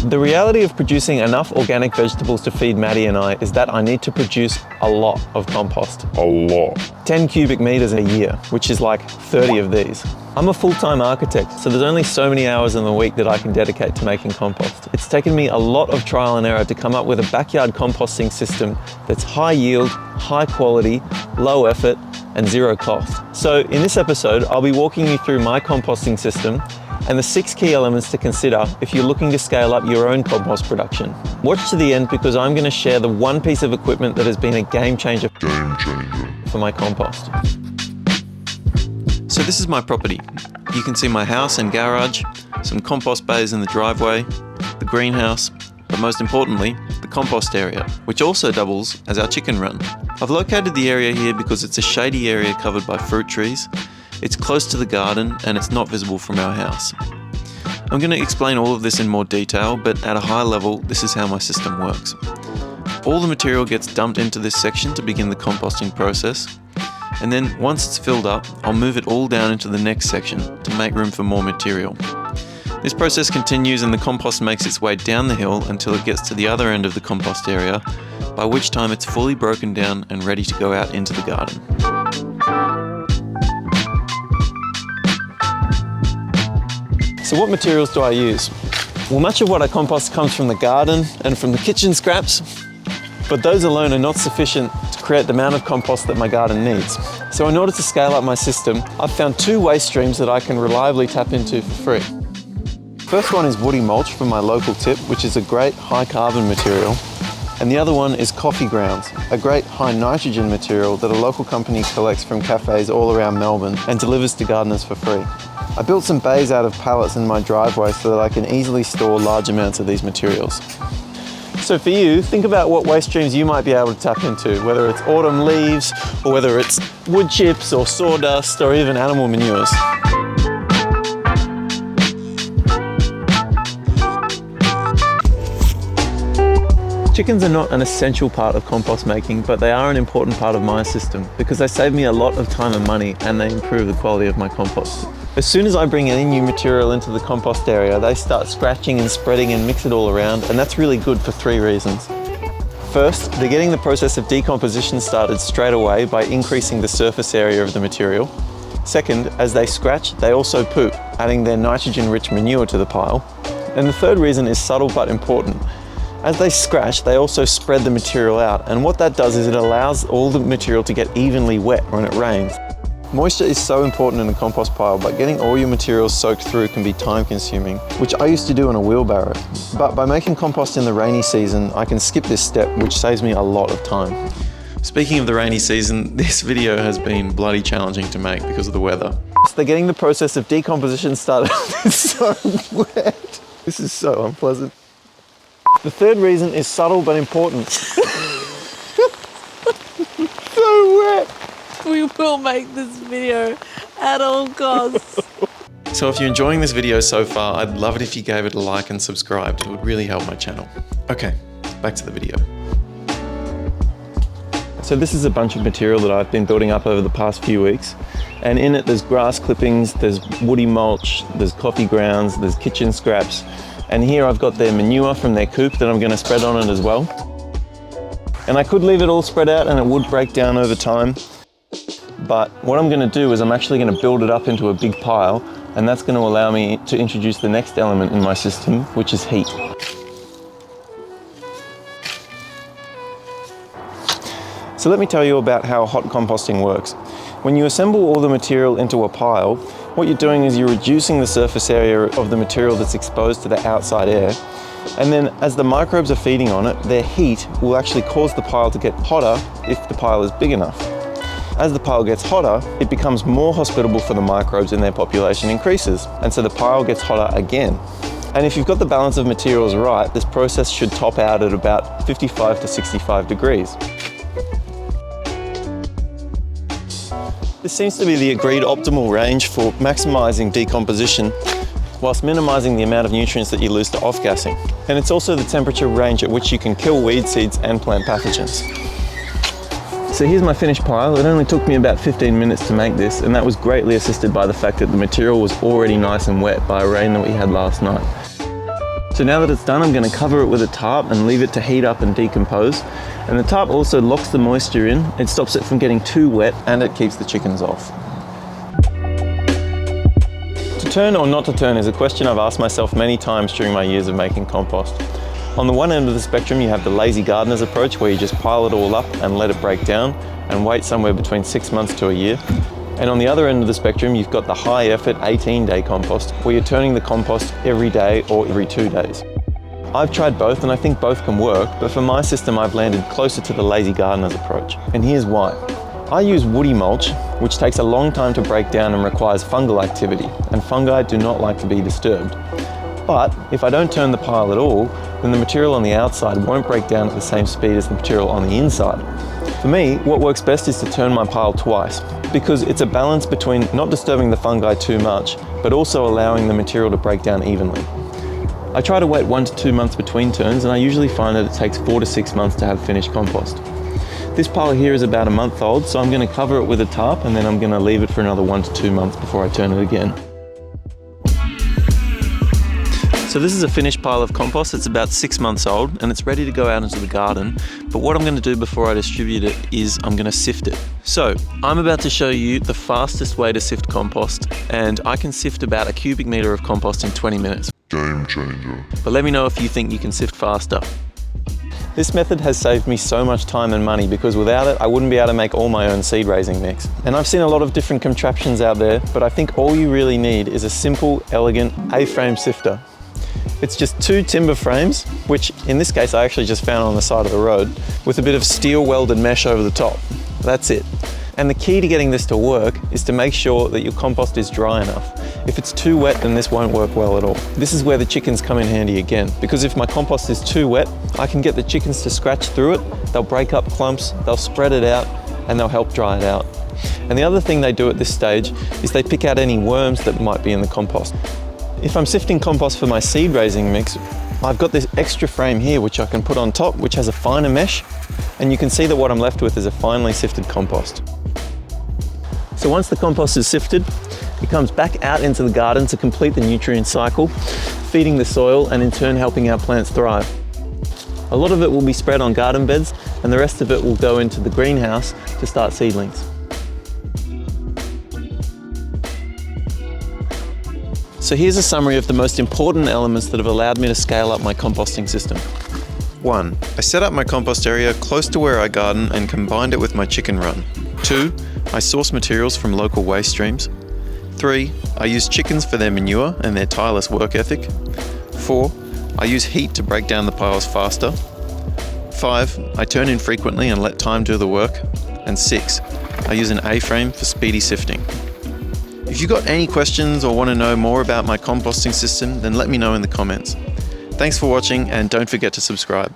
The reality of producing enough organic vegetables to feed Maddie and I is that I need to produce a lot of compost. A lot. 10 cubic meters a year, which is like 30 of these. I'm a full-time architect, so there's only so many hours in the week that I can dedicate to making compost. It's taken me a lot of trial and error to come up with a backyard composting system that's high yield, high quality, low effort, and zero cost. So in this episode, I'll be walking you through my composting system and the 6 key elements to consider if you're looking to scale up your own compost production. Watch to the end because I'm going to share the one piece of equipment that has been a game changer for my compost. So this is my property. You can see my house and garage, some compost bays in the driveway, the greenhouse, but most importantly, the compost area, which also doubles as our chicken run. I've located the area here because it's a shady area covered by fruit trees. It's close to the garden and it's not visible from our house. I'm going to explain all of this in more detail, but at a high level, this is how my system works. All the material gets dumped into this section to begin the composting process, and then once it's filled up, I'll move it all down into the next section to make room for more material. This process continues and the compost makes its way down the hill until it gets to the other end of the compost area, by which time it's fully broken down and ready to go out into the garden. So what materials do I use? Well, much of what I compost comes from the garden and from the kitchen scraps, but those alone are not sufficient to create the amount of compost that my garden needs. So in order to scale up my system, I've found 2 waste streams that I can reliably tap into for free. First one is woody mulch from my local tip, which is a great high carbon material. And the other one is coffee grounds, a great high nitrogen material that a local company collects from cafes all around Melbourne and delivers to gardeners for free. I built some bays out of pallets in my driveway so that I can easily store large amounts of these materials. So for you, think about what waste streams you might be able to tap into, whether it's autumn leaves, or whether it's wood chips or sawdust, or even animal manures. Chickens are not an essential part of compost making, but they are an important part of my system because they save me a lot of time and money and they improve the quality of my compost. As soon as I bring any new material into the compost area, they start scratching and spreading and mix it all around, and that's really good for 3 reasons. First, they're getting the process of decomposition started straight away by increasing the surface area of the material. Second, as they scratch, they also poop, adding their nitrogen-rich manure to the pile. And the third reason is subtle but important. As they scratch, they also spread the material out, and what that does is it allows all the material to get evenly wet when it rains. Moisture is so important in a compost pile, but getting all your materials soaked through can be time consuming, which I used to do in a wheelbarrow. But by making compost in the rainy season, I can skip this step, which saves me a lot of time. Speaking of the rainy season, this video has been bloody challenging to make because of the weather. So they're getting the process of decomposition started. It's so wet. This is so unpleasant. The third reason is subtle but important. So wet. We will make this video at all costs. So if you're enjoying this video so far, I'd love it if you gave it a like and subscribed. It would really help my channel. Okay, back to the video. So this is a bunch of material that I've been building up over the past few weeks. And in it, there's grass clippings, there's woody mulch, there's coffee grounds, there's kitchen scraps. And here I've got their manure from their coop that I'm going to spread on it as well. And I could leave it all spread out and it would break down over time. But what I'm going to do is I'm actually going to build it up into a big pile, and that's going to allow me to introduce the next element in my system, which is heat. So let me tell you about how hot composting works. When you assemble all the material into a pile, what you're doing is you're reducing the surface area of the material that's exposed to the outside air. And then as the microbes are feeding on it, their heat will actually cause the pile to get hotter if the pile is big enough. As the pile gets hotter, it becomes more hospitable for the microbes and their population increases. And so the pile gets hotter again. And if you've got the balance of materials right, this process should top out at about 55 to 65 degrees. This seems to be the agreed optimal range for maximizing decomposition whilst minimizing the amount of nutrients that you lose to off-gassing. And it's also the temperature range at which you can kill weed seeds and plant pathogens. So here's my finished pile. It only took me about 15 minutes to make this, and that was greatly assisted by the fact that the material was already nice and wet by a rain that we had last night. So now that it's done, I'm going to cover it with a tarp and leave it to heat up and decompose. And the tarp also locks the moisture in, it stops it from getting too wet, and it keeps the chickens off. To turn or not to turn is a question I've asked myself many times during my years of making compost. On the one end of the spectrum, you have the lazy gardener's approach, where you just pile it all up and let it break down and wait somewhere between 6 months to a year. And on the other end of the spectrum, you've got the high effort 18-day compost, where you're turning the compost every day or every 2 days. I've tried both and I think both can work, but for my system I've landed closer to the lazy gardener's approach. And here's why. I use woody mulch, which takes a long time to break down and requires fungal activity, and fungi do not like to be disturbed. But if I don't turn the pile at all, then the material on the outside won't break down at the same speed as the material on the inside. For me, what works best is to turn my pile twice, because it's a balance between not disturbing the fungi too much, but also allowing the material to break down evenly. I try to wait 1 to 2 months between turns, and I usually find that it takes 4 to 6 months to have finished compost. This pile here is about a month old, so I'm going to cover it with a tarp and then I'm going to leave it for another 1 to 2 months before I turn it again. So this is a finished pile of compost. It's about 6 months old and it's ready to go out into the garden. But what I'm going to do before I distribute it is I'm going to sift it. So I'm about to show you the fastest way to sift compost, and I can sift about a cubic meter of compost in 20 minutes. Game changer. But let me know if you think you can sift faster. This method has saved me so much time and money, because without it I wouldn't be able to make all my own seed raising mix. And I've seen a lot of different contraptions out there, but I think all you really need is a simple, elegant A-frame sifter. It's just 2 timber frames, which in this case I actually just found on the side of the road, with a bit of steel welded mesh over the top. That's it. And the key to getting this to work is to make sure that your compost is dry enough. If it's too wet, then this won't work well at all. This is where the chickens come in handy again, because if my compost is too wet, I can get the chickens to scratch through it, they'll break up clumps, they'll spread it out, and they'll help dry it out. And the other thing they do at this stage is they pick out any worms that might be in the compost. If I'm sifting compost for my seed raising mix, I've got this extra frame here which I can put on top, which has a finer mesh, and you can see that what I'm left with is a finely sifted compost. So once the compost is sifted, it comes back out into the garden to complete the nutrient cycle, feeding the soil and in turn helping our plants thrive. A lot of it will be spread on garden beds, and the rest of it will go into the greenhouse to start seedlings. So here's a summary of the most important elements that have allowed me to scale up my composting system. 1. I set up my compost area close to where I garden and combined it with my chicken run. 2. I source materials from local waste streams. 3. I use chickens for their manure and their tireless work ethic. 4. I use heat to break down the piles faster. 5. I turn in frequently and let time do the work. And 6. I use an A-frame for speedy sifting. If you've got any questions or want to know more about my composting system, then let me know in the comments. Thanks for watching, and don't forget to subscribe.